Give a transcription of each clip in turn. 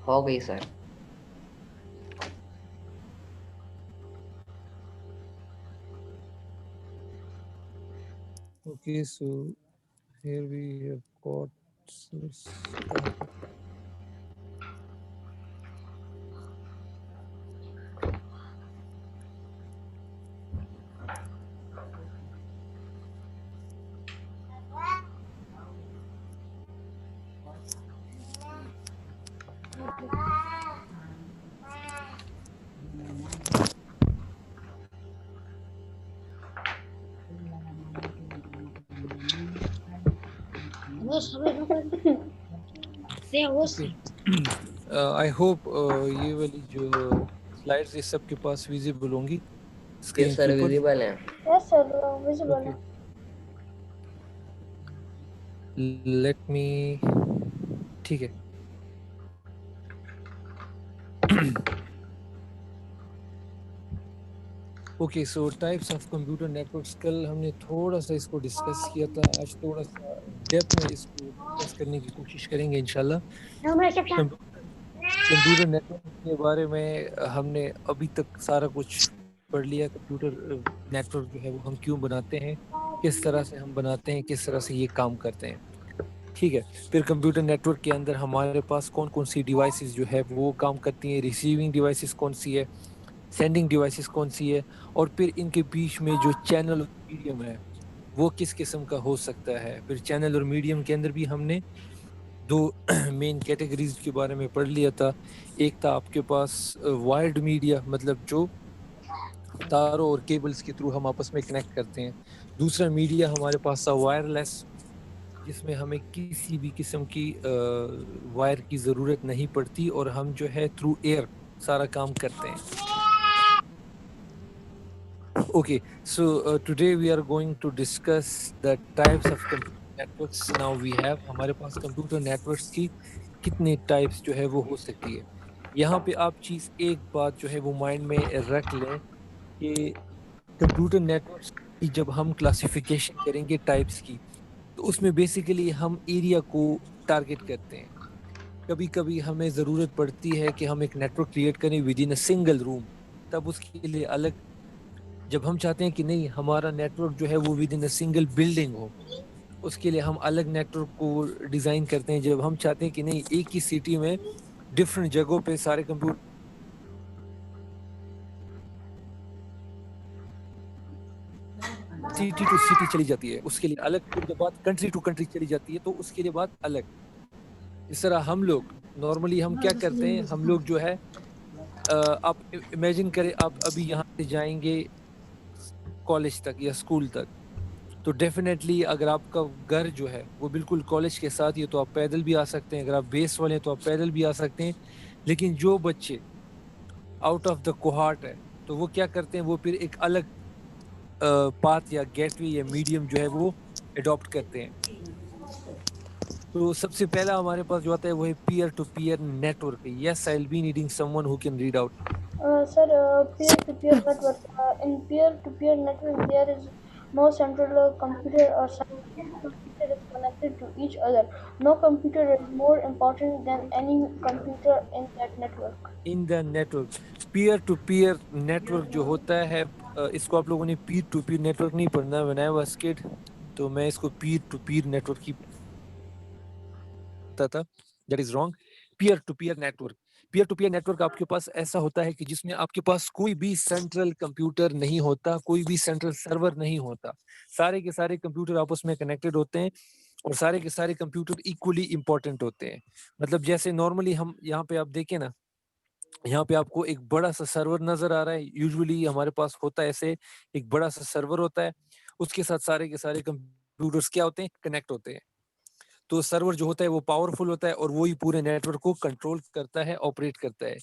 ہو گئی سر. Okay, so here we have got, so let's start it. Okay. I hope یہ والی جو slides یہ سب کے پاس ویزیبل ہوں گی یس اسکرین سر کے اوپر. ویزیبل ہے. یس سر ویزیبل ہے. Okay. Let me, ٹھیک ہے. Okay so types of computer networks. کل ہم نے تھوڑا سا اس کو ڈسکس کیا تھا, آج تھوڑا سا ڈیپتھ میں اس کو ڈسکس کرنے کی کوشش کریں گے انشاءاللہ. کمپیوٹر نیٹورک کے بارے میں ہم نے ابھی تک سارا کچھ پڑھ لیا. کمپیوٹر نیٹورک جو ہے وہ ہم کیوں بناتے ہیں, کس طرح سے ہم بناتے ہیں, کس طرح سے یہ کام کرتے ہیں, ٹھیک ہے. پھر کمپیوٹر نیٹورک کے اندر ہمارے پاس کون کون سی ڈیوائسز جو ہے وہ کام کرتی ہیں, ریسیونگ ڈیوائسز کون سی ہے, سینڈنگ ڈیوائسز کون سی ہے, اور پھر ان کے بیچ میں جو چینل اور میڈیم ہے وہ کس قسم کا ہو سکتا ہے. پھر چینل اور میڈیم کے اندر بھی ہم نے دو مین کیٹیگریز کے بارے میں پڑھ لیا تھا. ایک تھا آپ کے پاس وائرڈ میڈیا, مطلب جو تاروں اور کیبلز کے تھرو ہم آپس میں کنیکٹ کرتے ہیں. دوسرا میڈیا ہمارے پاس تھا وائرلیس, جس میں ہمیں کسی بھی قسم کی وائر کی ضرورت نہیں پڑتی اور ہم جو ہے تھرو ایئر سارا کام کرتے ہیں. Okay, so today we are going to discuss the types of computer networks. Now we have ہمارے پاس کمپیوٹر نیٹورکس کی کتنے ٹائپس جو ہے وہ ہو سکتی ہے. یہاں پہ آپ چیز ایک بات جو ہے وہ مائنڈ میں رکھ لیں کہ کمپیوٹر نیٹورکس کی جب ہم کلاسیفیکیشن کریں گے ٹائپس کی, تو اس میں بیسیکلی ہم ایریا کو ٹارگٹ کرتے ہیں. کبھی کبھی ہمیں ضرورت پڑتی ہے کہ ہم ایک نیٹورک کریٹ کریں with in a single room, تب اس کے لیے الگ. جب ہم چاہتے ہیں کہ نہیں ہمارا نیٹورک جو ہے وہ within a single building ہو, اس کے لیے ہم الگ نیٹورک کو ڈیزائن کرتے ہیں. جب ہم چاہتے ہیں کہ نہیں ایک ہی سٹی میں ڈفرنٹ جگہوں پہ سارے کمپیوٹر سٹی ٹو سٹی چلی جاتی ہے, اس کے لیے الگ. پھر جب بات کنٹری ٹو کنٹری چلی جاتی ہے تو اس کے لیے بات الگ. اس طرح ہم لوگ نارملی ہم کیا کرتے ہیں, ہم لوگ جو ہے آپ امیجن کریں آپ ابھی یہاں سے جائیں گے کالج تک یا اسکول تک, تو ڈیفینیٹلی اگر آپ کا گھر جو ہے وہ بالکل کالج کے ساتھ ہی ہے تو آپ پیدل بھی آ سکتے ہیں. اگر آپ بیس والے ہیں تو آپ پیدل بھی آ سکتے ہیں. لیکن جو بچے آؤٹ آف دا کوہارٹ ہے تو وہ کیا کرتے ہیں, وہ پھر ایک الگ پاتھ یا گیٹ وے یا میڈیم جو ہے وہ اڈاپٹ کرتے ہیں. تو سب سے پہلا ہمارے پاس جو آتا ہے وہ ہے peer to peer network. Yes I will be needing someone who can read out. Sir, peer-to-peer network. In peer-to-peer network, there is no central computer or computer is connected to each other. No computer is more important than any computer in that network. In the network peer to peer network جو ہوتا ہے, اس کو آپ لوگوں نے pair to peer network نہیں پڑھنا. when I was kid تو میں اس کو پیئر ٹو پیئر نیٹورک ہی پڑھتا تھا. That is wrong. Peer to peer network, peer to peer network آپ کے پاس ایسا ہوتا ہے کہ جس میں آپ کے پاس کوئی بھی سینٹرل کمپیوٹر نہیں ہوتا, کوئی بھی سینٹرل سرور نہیں ہوتا. سارے کے سارے کمپیوٹر آپس میں کنیکٹڈ ہوتے ہیں اور سارے کے سارے کمپیوٹر ایکولی امپورٹنٹ ہوتے ہیں. مطلب جیسے نارملی ہم یہاں پہ آپ دیکھیں نا, یہاں پہ آپ کو ایک بڑا سا سرور نظر آ رہا ہے. یوزولی ہمارے پاس ہوتا ہے ایسے ایک بڑا سا سرور ہوتا ہے, اس کے ساتھ سارے کے سارے کمپیوٹرز کیا ہوتے ہیں, کنیکٹ ہوتے ہیں. تو سرور جو ہوتا ہے وہ پاورفل ہوتا ہے اور وہی پورے نیٹ ورک کو کنٹرول کرتا ہے, آپریٹ کرتا ہے.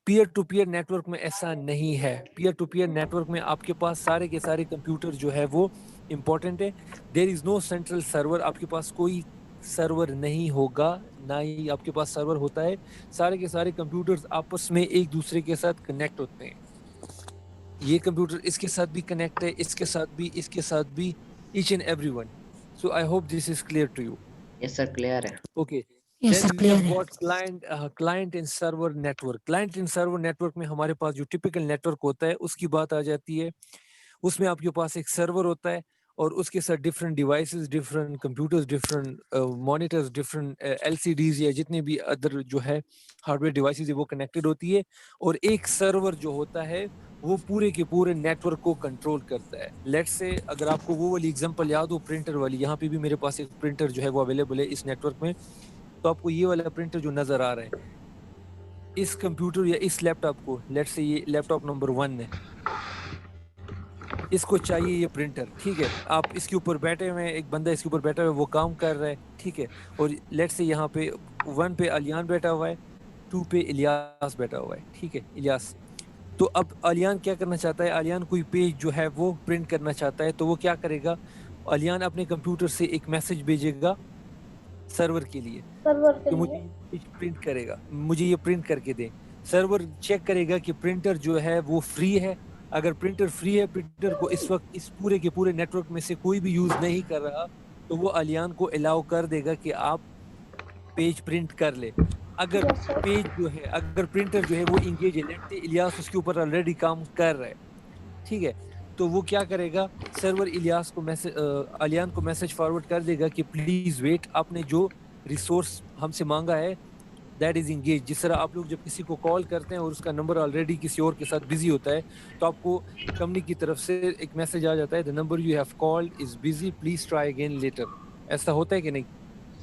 Peer to peer network میں ایسا نہیں ہے. Peer to peer network میں آپ کے پاس سارے کے سارے کمپیوٹر جو ہے وہ امپورٹنٹ ہے. دیر از نو سینٹرل سرور. آپ کے پاس کوئی سرور نہیں ہوگا, نہ ہی آپ کے پاس سرور ہوتا ہے. سارے کے سارے کمپیوٹرز آپس میں ایک دوسرے کے ساتھ کنیکٹ ہوتے ہیں. یہ کمپیوٹر اس کے ساتھ بھی کنیکٹ ہے, اس کے ساتھ بھی, اس کے ساتھ بھی, each and every one. So I hope this is clear to you. Yes sir clear ہے. Okay. Yes, sir, Then we clear have ہے. got client and server network. Client and server network میں ہمارے پاس جو typical network ہوتا ہے اس کی بات آ جاتی ہے. اس میں آپ کے پاس ایک سرور ہوتا ہے اور اس کے ساتھ different devices, different computers, different monitors, different L C Ds یا جتنے بھی ادر جو ہے ہارڈ ویئر ڈیوائسز وہ کنیکٹڈ ہوتی ہے. اور ایک سرور جو ہوتا ہے وہ پورے کے پورے نیٹ ورک کو کنٹرول کرتا ہے. لیٹ سے اگر آپ کو وہ والی ایگزامپل یاد ہو پرنٹر والی، یہاں پہ بھی میرے پاس ایک پرنٹر جو ہے وہ اویلیبل ہے اس نیٹ ورک میں. تو آپ کو یہ والا پرنٹر جو نظر آ رہا ہے اس کمپیوٹر یا اس لیپ ٹاپ کو، لیٹ سے یہ لیپ ٹاپ نمبر 1 ہے، اس کو چاہیے یہ پرنٹر. ٹھیک ہے، آپ اس کے اوپر بیٹھے ہوئے ہیں، ایک بندہ اس کے اوپر بیٹھا ہوا ہے، وہ کام کر رہا ہے. ٹھیک ہے، اور لیٹ سے یہاں پہ 1 پہ الیان بیٹھا ہوا ہے، 2 پہ الیاس بیٹھا ہوا ہے. ٹھیک ہے، الیاس. تو اب الیان کیا کرنا چاہتا ہے؟ الیان کوئی پیج جو ہے وہ پرنٹ کرنا چاہتا ہے. تو وہ کیا کرے گا؟ الیان اپنے کمپیوٹر سے ایک میسج بھیجے گا سرور کے لیے سرور کے کہ لیے. مجھے یہ پیج پرنٹ کرے گا، مجھے یہ پرنٹ کر کے دیں. سرور چیک کرے گا کہ پرنٹر جو ہے وہ فری ہے. اگر پرنٹر فری ہے، پرنٹر کو اس وقت اس پورے کے پورے نیٹ ورک میں سے کوئی بھی یوز نہیں کر رہا، تو وہ الیان کو الاؤ کر دے گا کہ آپ پیج پرنٹ کر لے. اگر یس سر. پیج جو ہے، اگر پرنٹر جو ہے وہ انگیج ہے، لیٹ سے الیاس اس کے اوپر آلریڈی کام کر رہا ہے. ٹھیک ہے، تو وہ کیا کرے گا؟ سرور الیاس کو الیان کو میسج فارورڈ کر دے گا کہ پلیز ویٹ، آپ نے جو ریسورس ہم سے مانگا ہے دیٹ از انگیج. جس طرح آپ لوگ جب کسی کو کال کرتے ہیں اور اس کا نمبر آلریڈی کسی اور کے ساتھ بزی ہوتا ہے تو آپ کو کمپنی کی طرف سے ایک میسج آ جاتا ہے، the number you have called is busy, please try again later. ایسا ہوتا ہے کہ نہیں؟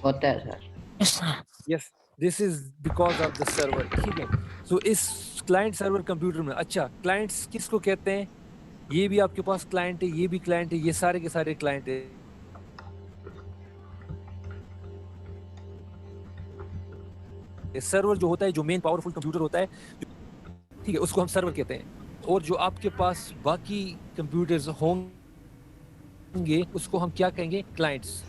ہوتا ہے sir. Yes, sir. Yes, this is because of the server. ٹھیک ہے، سو اس کلائنٹ سرور کمپیوٹر میں، اچھا کلائنٹس کس کو کہتے ہیں؟ یہ بھی آپ کے پاس کلائنٹ ہے، یہ بھی کلائنٹ ہے، یہ سارے کے سارے کلائنٹ ہے. سرور جو ہوتا ہے، جو مین پاورفل کمپیوٹر ہوتا ہے، ٹھیک ہے، اس کو ہم سرور کہتے ہیں. اور جو آپ کے پاس باقی کمپیوٹرز ہوں گے اس کو ہم کیا کہیں گے؟ کلائنٹس.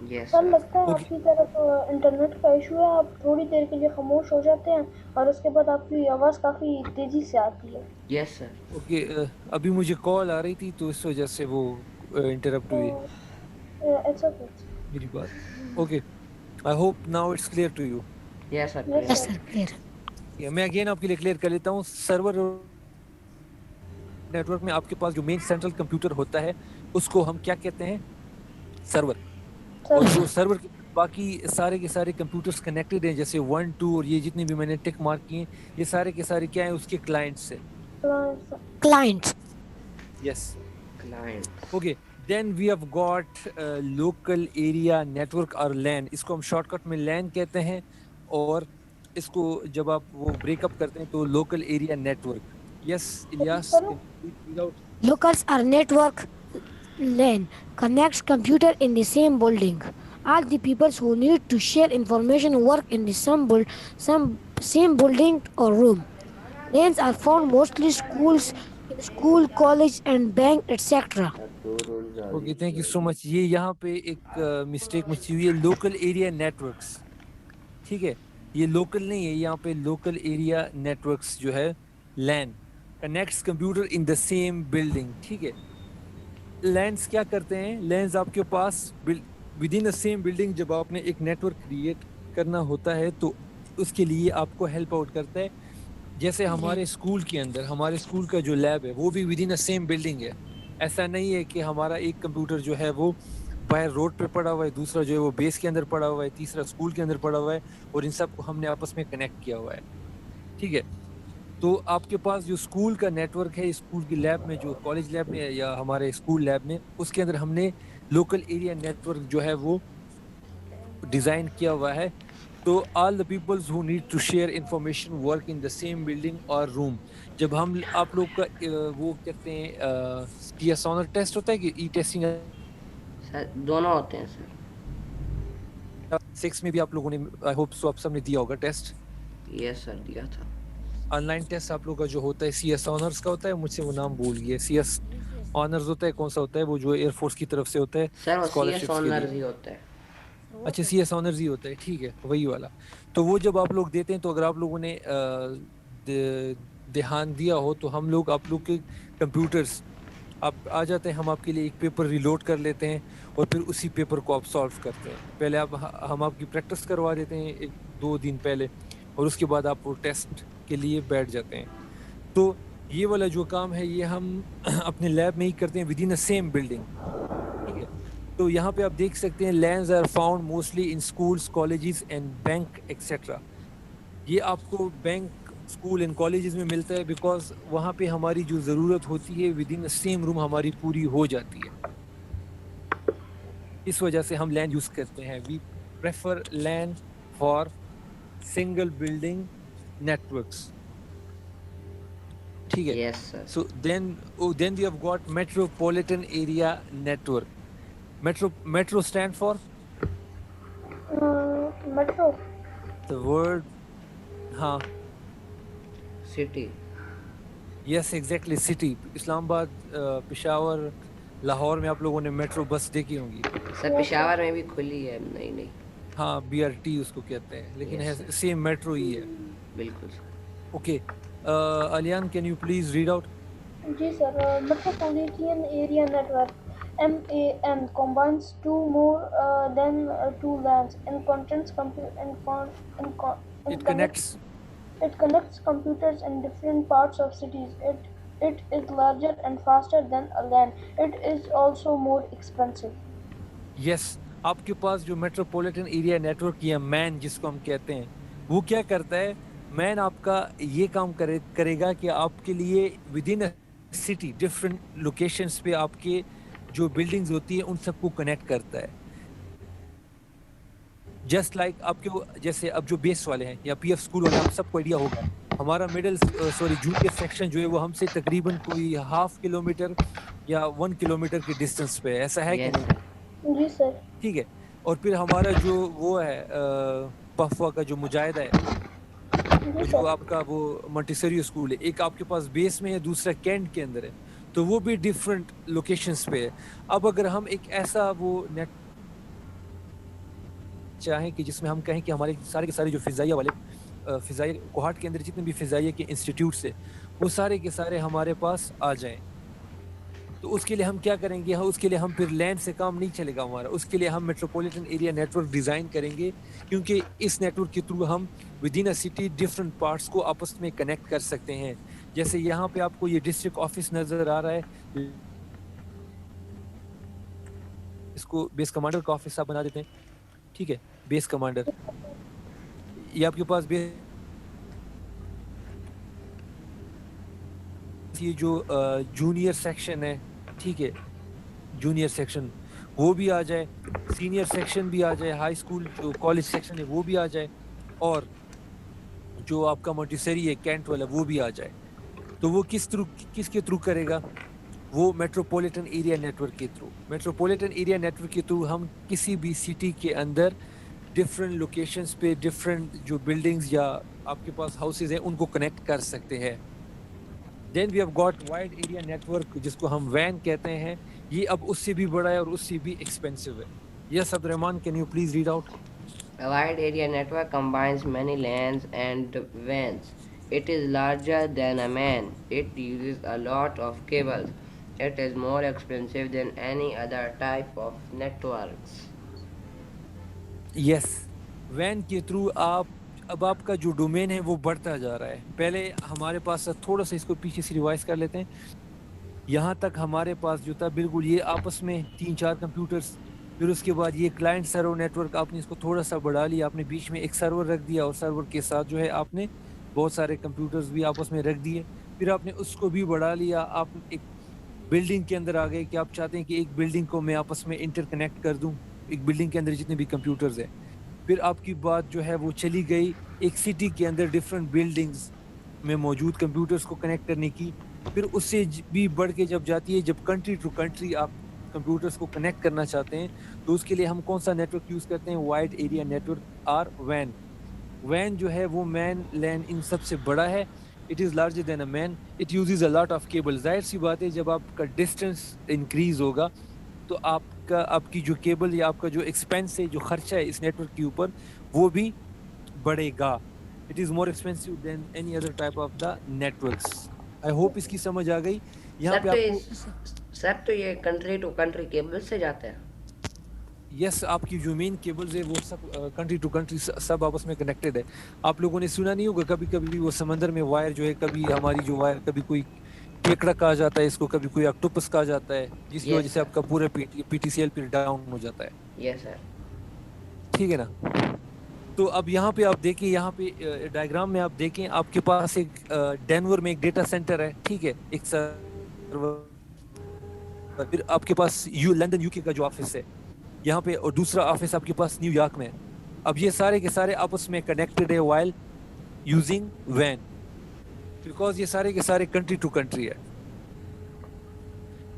یس سر سر. لگتا ہے اوکے، آپ کی طرف انٹرنیٹ کا ایشو ہے. آپ تھوڑی دیر کے لیے خاموش ہو جاتے ہیں اور اس کے بعد آپ کی آواز کافی تیزی سے آتی ہے. یس سر. اوکے، ابھی مجھے کال آ رہی تھی تو اس وجہ سے وہ انٹرپٹ ہوئی اٹس اوکے. میری بات. Okay, I hope now it's clear to you. Yes sir. Yes Yes, sir. sir, clear. میں اگین آپ کے لیے کلیئر کر لیتا ہوں. سرور نیٹ ورک میں آپ کے پاس جو مین سینٹرل کمپیوٹر ہوتا ہے اس کو ہم کیا کہتے ہیں؟ سرور. اور جو سرور کے باقی سارے کے سارے کمپیوٹرز کنیکٹڈ ہیں، جیسے 1 2 اور یہ جتنے بھی میں نے ٹک مارک کیے، یہ سارے کے سارے کیا ہیں؟ اس کے کلائنٹس ہیں. Clients. Yes. Client. Okay, then we have got local area network اور لین. اس کو ہم شارٹ کٹ میں لین کہتے ہیں، اور اس کو جب آپ وہ بریک اپ کرتے ہیں تو local area network. Yes Ilyas, can you please read out? Locals are network LAN connects computer in the same building. All the people who need to share information work in the same building or room. LANs are found mostly schools, in school, college, and bank, etc. Okay, thank you so much. یہ یہاں پہ ایک mistake مجھ سے ہوئی ہے، local area networks. ٹھیک ہے، یہ لوکل نہیں ہے، یہاں پہ لوکل ایریا نیٹورکس جو ہے LAN connects computer in the same building. ٹھیک ہے، لینس کیا کرتے ہیں؟ لینس آپ کے پاس within the same building جب آپ نے ایک نیٹورک کریٹ کرنا ہوتا ہے تو اس کے لیے آپ کو ہیلپ آؤٹ کرتا ہے. جیسے ہمارے اسکول کے اندر، ہمارے اسکول کا جو لیب ہے وہ بھی with in the same building ہے. ایسا نہیں ہے کہ ہمارا ایک کمپیوٹر جو ہے وہ باہر روڈ پہ پڑا ہوا ہے، دوسرا جو ہے وہ بیس کے اندر پڑا ہوا ہے، تیسرا اسکول کے اندر پڑا ہوا ہے، اور ان سب کو ہم نے آپس میں کنیکٹ کیا ہوا ہے. ٹھیک ہے، تو آپ کے پاس جو اسکول کا نیٹ ورک ہے، اسکول کی لیب میں، جو کالج لیب میں یا ہمارے اسکول لیب میں، اس کے اندر ہم نے لوکل ایریا نیٹ ورک جو ہے وہ ڈیزائن کیا ہوا ہے. تو all the peoples who need to share information work in the same building اور روم. جب ہم آپ لوگ کا وہ کہتے ہیں ٹی ایس آنر ٹیسٹ ہوتا ہے کہ ای ٹیسٹنگ سر دونوں ہوتے ہیں سر. 6 میں بھی آپ لوگوں نے آئی ہوپ سو آپ سب نے دیا ہوگا ٹیسٹ. یس سر دیا تھا. آن لائن ٹیسٹ آپ لوگ کا جو ہوتا ہے سی ایس آنرز کا ہوتا ہے، مجھ سے وہ نام بھول گیا. سی ایس آنرز ہوتا ہے، کون سا ہوتا ہے وہ جو ایئر فورس کی طرف سے ہوتا ہے سر وہ سی ایس اسکالرشپس کے لیے؟ آنرز ہی ہوتا ہے. اچھا، سی ایس آنرز ہی ہوتا ہے. ٹھیک ہے، وہی والا. تو وہ جب آپ لوگ دیتے ہیں تو اگر آپ لوگوں نے دھیان دیا ہو تو ہم لوگ آپ لوگ کے کمپیوٹرز آپ آ جاتے ہیں, ہم آپ کے لیے ایک پیپر ریلوڈ کر لیتے ہیں اور پھر اسی پیپر کو آپ سالو کرتے ہیں. پہلے ہم آپ کی پریکٹس کروا دیتے ہیں 1-2 دن پہلے, اور اس کے بعد آپ وہ ٹیسٹ کے لیے بیٹھ جاتے ہیں. تو یہ والا جو کام ہے یہ ہم اپنے لیب میں ہی کرتے ہیں ود ان سیم بلڈنگ. ٹھیک ہے, تو یہاں پہ آپ دیکھ سکتے ہیں LANs are found mostly in schools, colleges and bank etcetera. یہ آپ کو بینک, اسکول اینڈ کالجز میں ملتا ہے بیکاز وہاں پہ ہماری جو ضرورت ہوتی ہے ود ان سیم روم ہماری پوری ہو جاتی ہے. اس وجہ سے ہم لینڈ یوز کرتے ہیں. We prefer LAN for single building networks. ٹھیک ہے, Yes, sir. So then we have got metropolitan area network. Metro stand for Metro. the word, ہاں City. Yes exactly, city. Islamabad, Peshawar, Lahore میں آپ لوگوں نے میٹرو بس دیکھی ہوں گی. سر پشاور میں بھی کھلی ہے, نہیں ہاں, بی آر ٹی اس کو کہتے ہیں, لیکن Yes, sir. سیم میٹرو ہی ہے. بالکل sir. Okay, Aliyan can you please read out. Ji sir, Metropolitan Area Network (MAN) combines two more than two lands and contents It connects. It connects computers in different parts of cities. It is larger and faster than a LAN. It is also more expensive. یس, آپ کے پاس جو metropolitan area network یا مین جس کو ہم کہتے ہیں, وہ کیا کرتا ہے؟ مین آپ کا یہ کام کرے گا کہ آپ کے لیے with in city different locations پہ آپ کے جو بلڈنگز ہوتی ہیں ان سب کو کنیکٹ کرتا ہے. جسٹ لائک آپ کے جیسے اب جو بیس والے ہیں یا پی ایف اسکول والے, آپ سب کو آئیڈیا ہوگا ہمارا جونیئر سیکشن جو ہے وہ ہم سے تقریباً کوئی 0.5 کلومیٹر یا 1 کلومیٹر کے ڈسٹینس پہ ہے. ایسا ہے کہ Yes, نہیں؟ sir. Ji sir. ٹھیک ہے, اور پھر ہمارا جو وہ ہے پفوا کا جو مجاہدہ ہے, وہ Ji جو sir. آپ کا وہ مونٹیسری اسکول ہے, ایک آپ کے پاس بیس میں ہے, دوسرا کینٹ کے اندر ہے, تو وہ بھی ڈفرینٹ لوکیشنز پہ ہے. اب اگر ہم ایک ایسا وہ نیٹ چاہیں کہ جس میں ہم کہیں کہ ہمارے سارے کے سارے جو فضائیہ والے فضائیہ کوہاٹ کے اندر جتنے بھی فضائیہ کے انسٹیٹیوٹس ہیں وہ سارے کے سارے ہمارے پاس آ جائیں, تو اس کے لیے ہم کیا کریں گے؟ اس کے لیے ہم پھر لینڈ سے کام نہیں چلے گا ہمارا. اس کے لیے ہم میٹروپولیٹن ایریا نیٹورک ڈیزائن کریں گے, کیونکہ اس نیٹورک کے تھرو ہم with in a city different parts کو آپس میں کنیکٹ کر سکتے ہیں. جیسے یہاں پہ آپ کو یہ ڈسٹرکٹ آفس نظر آ رہا ہے, اس کو بیس کمانڈر کا آفس آپ بنا دیتے ہیں. ٹھیک ہے, بیس کمانڈر, یہ آپ کے پاس یہ جو جونیئر سیکشن ہے, ٹھیک ہے, جونیئر سیکشن وہ بھی آ جائے, سینئر سیکشن بھی آ جائے, ہائی اسکول جو کالج سیکشن ہے وہ بھی آ جائے, اور جو آپ کا مونٹیسری ہے کینٹ والا وہ بھی آ جائے. تو وہ کس کے تھرو کرے گا؟ وہ میٹروپولیٹن ایریا نیٹورک کے تھرو. میٹروپولیٹن ایریا نیٹورک کے تھرو ہم کسی بھی سٹی کے اندر ڈفرینٹ لوکیشنز پہ ڈفرینٹ جو بلڈنگز یا آپ کے پاس ہاؤسز ہیں ان کو کنیکٹ کر سکتے ہیں. Then we have got wide area network جس کو ہم وین کہتے ہیں. یہ اب اس سے بھی بڑا ہے اور اس سے بھی ایکسپینسو ہے. Yes Abdur Rahman, can you please read out. A wide area network combines many LANs and WANs. It is larger than a MAN. It uses a lot of cables. It is more expensive than any other type of networks. Yes, when کے through اب آپ کا جو domain ہے وہ بڑھتا جا رہا ہے. پہلے ہمارے پاس تھوڑا سا اس کو پیچھے سے ریوائز کر لیتے ہیں. یہاں تک ہمارے پاس جو تھا بالکل یہ آپس میں 3-4 کمپیوٹرز, پھر اس کے بعد یہ کلائنٹ سرور نیٹورک, آپ نے اس کو تھوڑا سا بڑھا لیا, آپ نے بیچ میں ایک سرور رکھ دیا اور سرور کے ساتھ جو ہے آپ نے بہت سارے کمپیوٹرز بھی آپس میں رکھ دیے. پھر آپ نے اس کو بھی بڑھا لیا, آپ ایک بلڈنگ کے اندر آ گئے کہ آپ چاہتے ہیں کہ ایک بلڈنگ کو میں آپس میں انٹر کنیکٹ کر دوں, ایک بلڈنگ کے اندر جتنے بھی کمپیوٹرز ہیں. پھر آپ کی بات جو ہے وہ چلی گئی ایک سٹی کے اندر ڈفرینٹ بلڈنگز میں موجود کمپیوٹرز کو کنیکٹ کرنے کی. پھر اس سے بھی بڑھ کے جب جاتی ہے, جب کنٹری ٹو کنٹری آپ کمپیوٹرز کو کنیکٹ کرنا چاہتے ہیں, تو اس کے لیے ہم کون سا نیٹورک یوز کرتے ہیں؟ وائڈ ایریا نیٹورک اور وین. وین جو ہے وہ مین لین ان سب سے بڑا ہے. It is larger than a MAN. It uses a lot of cable. ظاہر سی بات ہے جب آپ کا ڈسٹینس انکریز ہوگا تو آپ کی جو کیبل یا آپ کا جو ایکسپینس ہے, جو خرچہ ہے اس نیٹورک کے اوپر, وہ بھی بڑھے گا. It is more expensive than any other type of the networks. I hope اس کی سمجھ آ گئی. یہاں پہ آپ کو سر تو یہ کنٹری ٹو کنٹری کیبل سے جاتے ہیں. یس آپ کی جو مین کیبلز ہے وہ سب کنٹری ٹو کنٹری سب آپس میں کنیکٹڈ ہے. آپ لوگوں نے سنا نہیں ہوگا کبھی کبھی وہ سمندر میں وائر جو ہے, کبھی ہماری جو وائر کبھی کوئی کیکڑا کہا جاتا ہے اس کو, کبھی کوئی آکٹوپس کہا جاتا ہے, جس کی وجہ یس سے سر. آپ کا پورا پی ٹی سی ایل پھر ڈاؤن ہو جاتا ہے. یس سر. ٹھیک ہے نا. تو اب یہاں پہ آپ دیکھیں, یہاں پہ ڈائیگرام میں آپ دیکھیں, آپ کے پاس ایک ڈینور میں ایک ڈیٹا سینٹر ہے, ٹھیک ہے, ایک سرور. پھر آپ کے پاس لندن یو کے کا جو آفس ہے یہاں پہ, اور دوسرا آفس آپ کے پاس نیو یارک میں ہے. اب یہ سارے کے سارے آپس میں کنیکٹڈ ہے وائل یوزنگ وین, بیکاز یہ سارے کے سارے کنٹری ٹو کنٹری ہے.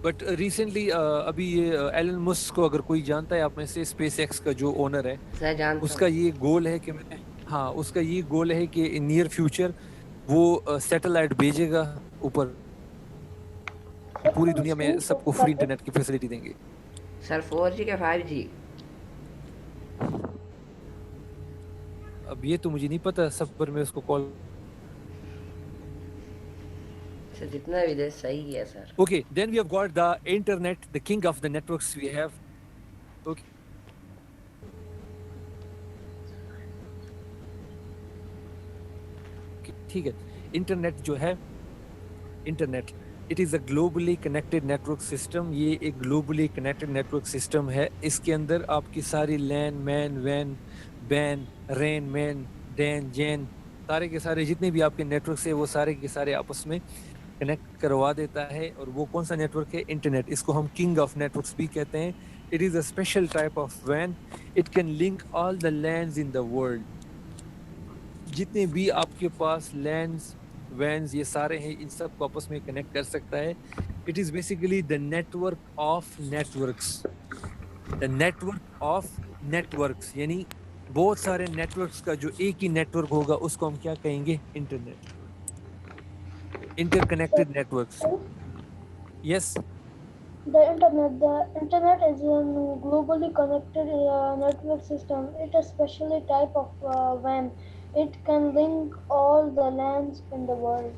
بٹ ریسنٹلی ابھی یہ ایلن مسک کو اگر کوئی جانتا ہے آپ میں سے, اسپیس ایکس کا جو اونر ہے, سر جانتا اس کا ہوں. یہ گول ہے کہ اس کا یہ گول ہے کہ ان نیئر فیوچر وہ سیٹلائٹ بھیجے گا اوپر, پوری دنیا میں سب کو فری انٹرنیٹ کی فیسلٹی دیں گے. سر 4G کے 5G؟ اب یہ تو مجھے نہیں پتا, سب پر میں اس کو کال. سر جتنا بھی دے صحیح ہے سر. Okay, then we have got the internet, the king of the networks we have. Okay. ٹھیک ہے, انٹرنیٹ جو ہے, internet it is a globally connected network system. یہ ایک گلوبلی کنیکٹڈ نیٹورک سسٹم ہے. اس کے اندر آپ کی ساری لین مین وین بین رین مین ڈین جین سارے کے سارے جتنے بھی آپ کے نیٹورکس ہیں وہ سارے کے سارے آپس میں کنیکٹ کروا دیتا ہے. اور وہ کون سا نیٹورک ہے؟ انٹرنیٹ. اس کو ہم کنگ آف نیٹورکس بھی کہتے ہیں. It is a special type of when. It can link all the lands in the world. جتنے بھی آپ کے پاس لینڈز وینز یہ سارے ہیں, ان سب کو آپس میں کنیکٹ کر سکتا ہے. It is basically the network of networks. The network of networks یعنی بہت سارے نیٹورکس کا جو ایک ہی نیٹورک ہوگا اس کو ہم کیا کہیں گے؟ Internet. interconnected networks. Yes. The internet is a globally connected network system. It is a special type of WAN. It can link all the lands in the world.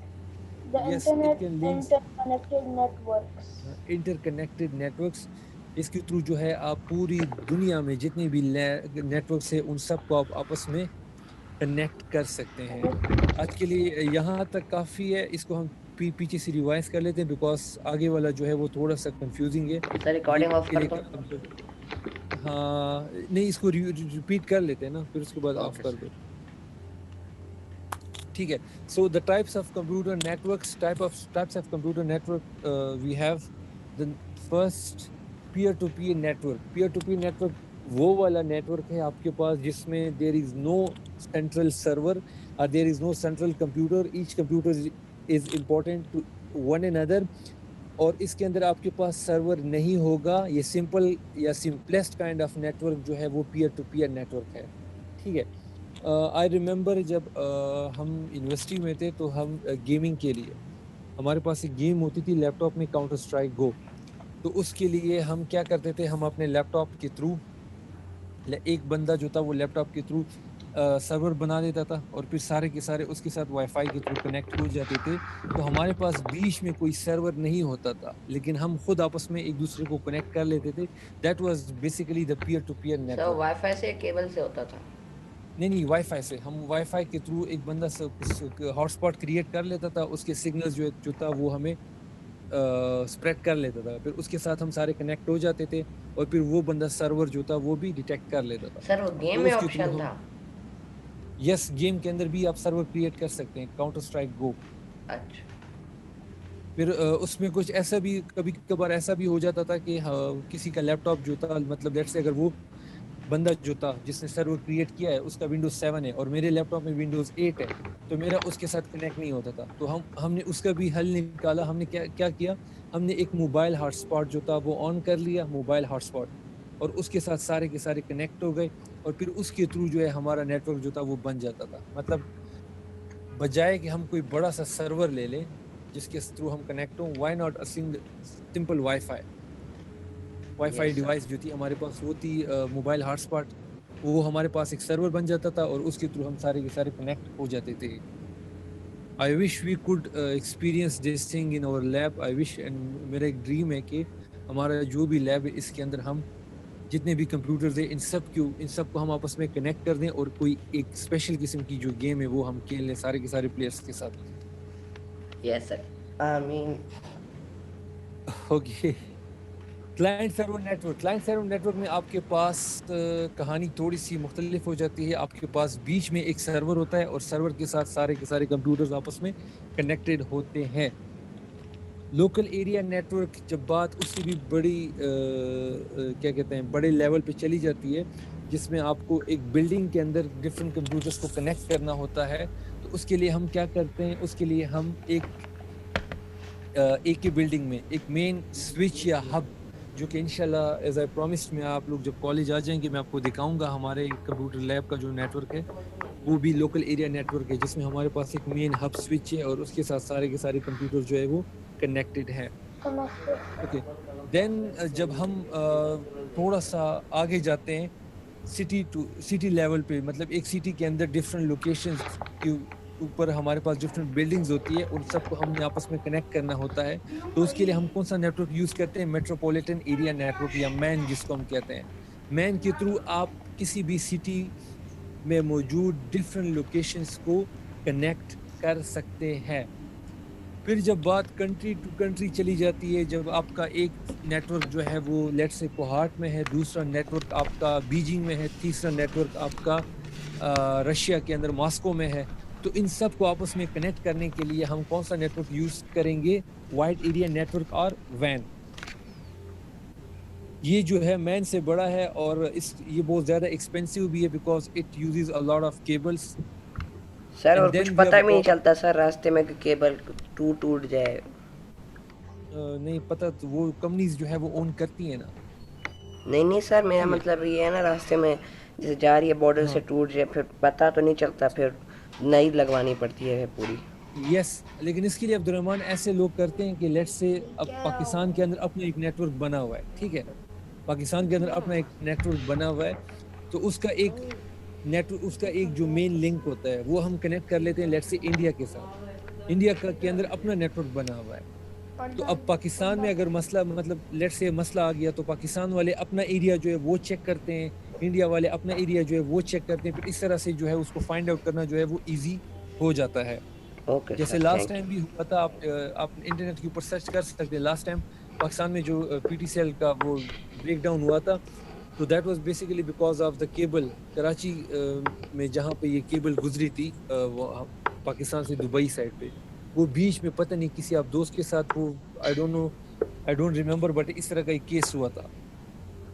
The Yes, it internet can link interconnected networks. interconnected networks. اس کے through جو ہے آپ پوری دنیا میں جتنے بھی networks ہیں ان سب کو آپ آپس میں کنیکٹ کر سکتے ہیں. آج کے لیے یہاں تک کافی ہے. اس کو ہم پیچھے سے ریوائز کر لیتے ہیں بیکاز آگے والا جو ہے وہ تھوڑا سا کنفیوزنگ ہے. سر ریکارڈنگ آف کر دو. ہاں نہیں, اس کو ریپیٹ کر لیتے ہیں نا, پھر اس کے بعد آف کر دو. ٹھیک ہے. So the types of computer networks, types of computer network we have. The first peer to peer network. Peer to peer network وہ والا نیٹورک ہے آپ کے پاس جس میں دیر از نو سینٹرل سرور اور there is no central computer. Each computer is important to one another, اور اس کے اندر آپ کے پاس سرور نہیں ہوگا. یہ سمپل یا سمپلیسٹ کائنڈ آف نیٹورک جو ہے وہ پیئر ٹو پیئر نیٹورک ہے. ٹھیک ہے. آئی ریممبر جب ہم یونیورسٹی میں تھے تو ہم گیمنگ کے لیے ہمارے پاس ایک گیم ہوتی تھی لیپ ٹاپ میں, کاؤنٹر اسٹرائک گو. تو اس کے لیے ہم کیا کرتے تھے, ہم اپنے لیپ ٹاپ کے تھرو, ایک بندہ جو تھا وہ لیپ ٹاپ کے تھرو سرور بنا دیتا تھا اور پھر سارے کے سارے اس کے ساتھ وائی فائی کے تھرو کنیکٹ ہو جاتے تھے. تو ہمارے پاس بیچ میں کوئی سرور نہیں ہوتا تھا, لیکن ہم خود آپس میں ایک دوسرے کو کنیکٹ کر لیتے تھے. That was basically the peer to peer net sir work. Wifi سے کیبل سے ہوتا تھا؟ نہیں, وائی فائی سے. ہم وائی فائی کے تھرو ایک بندہ ہاٹ اسپاٹ کریٹ کر لیتا تھا, اس کے سگنل جو تھا وہ ہمیں اسپریڈ کر لیتا تھا. پھر اس کے ساتھ ہم سارے کنیکٹ ہو جاتے تھے اور پھر وہ بندہ سرور جو تھا وہ بھی ڈیٹیکٹ کر لیتا تھا. سر وہ گیم تو میں اس کے تھرو آپشن ہم, تھا؟ یس, گیم کے اندر بھی آپ سرور کریٹ کر سکتے ہیں, کاؤنٹر اسٹرائک گو. اچھا. پھر اس میں کچھ ایسا بھی کبھی کبھار ایسا بھی ہو جاتا تھا کہ کسی کا لیپ ٹاپ جو تھا, مطلب لیٹس سے اگر وہ بندہ جو تھا جس نے سرور کریٹ کیا ہے اس کا ونڈوز 7 ہے اور میرے لیپ ٹاپ میں ونڈوز 8 ہے, تو میرا اس کے ساتھ کنیکٹ نہیں ہوتا تھا. تو ہم نے اس کا بھی حل نکالا. ہم نے کیا کیا, ہم نے ایک موبائل ہاٹ اسپاٹ جو تھا وہ آن کر لیا, موبائل ہاٹ اسپاٹ, اور اس کے ساتھ سارے کے سارے کنیکٹ ہو گئے. اور پھر اس کے تھرو جو ہے ہمارا نیٹ ورک جو تھا وہ بن جاتا تھا. مطلب بجائے کہ ہم کوئی بڑا سا سرور لے لیں جس کے تھرو ہم کنیکٹ ہوں, why not simple wifi device جو تھی ہمارے پاس وہ تھی موبائل ہاٹ اسپاٹ. وہ ہمارے پاس ایک سرور بن جاتا تھا اور اس کے تھرو ہم سارے کے سارے کنیکٹ ہو جاتے تھے. I wish we could experience this thing in our lab. I wish, and میرا ایک ڈریم ہے کہ ہمارا جو بھی لیب ہے اس کے اندر ہم جتنے بھی کمپیوٹرز ہیں ان سب کو ہم آپس میں کنیکٹ کر دیں اور کوئی ایک اسپیشل قسم کی جو گیم ہے وہ ہم کھیل لیں سارے کے سارے پلیئرس کے ساتھ. Yes, sir. I mean, okay. Client server network میں آپ کے پاس کہانی تھوڑی سی مختلف ہو جاتی ہے. آپ کے پاس بیچ میں ایک سرور ہوتا ہے اور سرور کے ساتھ سارے کے سارے کمپیوٹرز آپس میں کنیکٹڈ ہوتے ہیں. لوکل ایریا نیٹورک جب بات اس سے بھی بڑی کیا کہتے ہیں بڑے لیول پہ چلی جاتی ہے جس میں آپ کو ایک بلڈنگ کے اندر ڈفرینٹ کمپیوٹرز کو کنیکٹ کرنا ہوتا ہے. تو اس کے لیے ہم کیا کرتے ہیں, اس کے لیے ہم ایک ہی بلڈنگ میں ایک مین سوئچ یا ہب جو کہ انشاءاللہ ایز آئی پرومسڈ میں آپ لوگ جب کالج آ جائیں گے میں آپ کو دکھاؤں گا. ہمارے کمپیوٹر لیب کا جو نیٹورک ہے وہ بھی لوکل ایریا نیٹورک ہے جس میں ہمارے پاس ایک مین ہب سوئچ ہے اور اس کے ساتھ سارے کے سارے کمپیوٹر جو ہے وہ کنیکٹڈ ہے. اوکے. دین جب ہم تھوڑا سا آگے جاتے ہیں سٹی لیول پہ, مطلب ایک سٹی کے اندر ڈفرینٹ لوکیشنز کے اوپر ہمارے پاس ڈفرینٹ بلڈنگز ہوتی ہے اور سب کو ہم نے آپس میں کنیکٹ کرنا ہوتا ہے. تو اس کے لیے ہم کون سا نیٹورک یوز کرتے ہیں, میٹروپولیٹن ایریا نیٹورک یا مین جس کو ہم کہتے ہیں. مین کے تھرو آپ کسی بھی سٹی میں موجود ڈفرینٹ لوکیشنز کو کنیکٹ کر سکتے ہیں. پھر جب بات کنٹری ٹو کنٹری چلی جاتی ہے, جب آپ کا ایک نیٹورک جو ہے وہ لیٹ سے کوہاٹ میں ہے, دوسرا نیٹورک آپ کا بیجنگ میں ہے, تیسرا نیٹورک آپ کا رشیا کے اندر ماسکو میں ہے, تو ان سب کو آپس میں کنیکٹ کرنے کے لیے ہم کون سا نیٹورک یوز کریں گے, وائڈ ایریا نیٹورک اور وین. یہ جو ہے مین سے بڑا ہے اور یہ بہت زیادہ ایکسپینسو بھی ہے because it uses a lot of cables. Sir اور کچھ پتہ بھی نہیں چلتا سر راستے میں کہ کیبل ٹوٹ جائے. نہیں پتہ, تو وہ کمپنیز جو ہے وہ اون کرتی ہیں نا. نہیں سر, میرا مطلب یہ ہے نا راستے میں جیسے جا رہی ہے بارڈر سے ٹوٹ جائے پھر پتہ تو نہیں چلتا, پھر نئی لگوانی پڑتی ہے پوری. یس, لیکن اس کے لیے عبد الرحمان ایسے لوگ کرتے ہیں کہ لیٹ سے اب پاکستان کے اندر اپنا ایک نیٹ ورک بنا ہوا ہے, ٹھیک ہے, پاکستان کے اندر اپنا ایک نیٹ ورک بنا ہوا ہے, تو اس کا ایک جو مین لنک ہوتا ہے وہ ہم کنیکٹ کر لیتے ہیں لیٹ سے انڈیا کے ساتھ. انڈیا کے اندر اپنا نیٹ ورک بنا ہوا ہے. تو اب پاکستان میں اگر مسئلہ مطلب لیٹ سے مسئلہ آ گیا تو پاکستان والے اپنا ایریا جو ہے وہ چیک کرتے ہیں, انڈیا والے اپنا ایریا جو ہے وہ چیک کرتے ہیں, پھر اس طرح سے جو ہے اس کو فائنڈ آؤٹ کرنا جو ہے وہ ایزی ہو جاتا ہے. جیسے لاسٹ ٹائم بھی ہوا تھا, آپ انٹرنیٹ کے اوپر سرچ کر سکتے ہیں, لاسٹ ٹائم پاکستان میں جو پی ٹی سی ایل کا وہ بریک ڈاؤن ہوا تھا, تو that was basically because of the cable. Karachi میں جہاں پہ یہ کیبل گزری تھی پاکستان سے دبئی سائڈ پہ, وہ بیچ میں پتہ نہیں کسی آپ دوست کے ساتھ وہ آئی ڈونٹ ریمبر بٹ اس طرح کا ایک کیس ہوا تھا.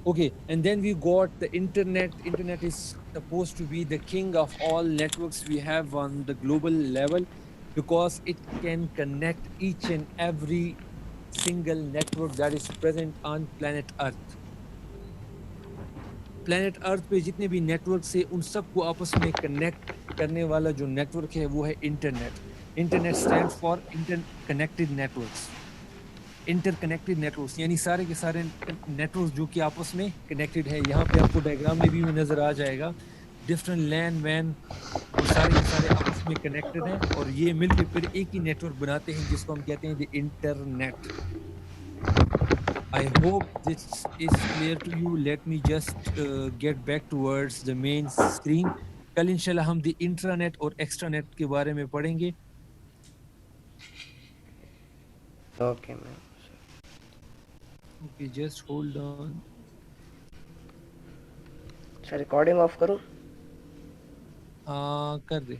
Okay, and then we got the internet. Internet is supposed to be the king of all networks we have on the global level because it can connect each and every single network that is present on planet Earth. Planet Earth پہ جتنے بھی networks ہیں ان سب کو آپس میں connect کرنے والا جو نیٹورک ہے وہ ہے internet. Internet stand for interconnected networks. Interconnected networks یعنی سارے کے سارے نیٹورکس جو کہ آپس میں کنیکٹڈ ہے. یہاں پہ آپ کو ڈائیگرام میں بھی نظر آ جائے گا, ڈفرینٹ لین وین وہ سارے کے سارے آپس میں کنیکٹڈ ہیں اور یہ مل کے پھر ایک ہی نیٹورک بناتے ہیں جس کو ہم کہتے ہیں the internet. I hope this is clear to you. Let me just get back towards the main screen. کل انشاءاللہ ہم دی انٹرانیٹ اور ایکسٹرانیٹ کے بارے میں پڑھیں گے. Okay ma'am. Okay, just hold on. Sir recording of کروں؟ کر دے.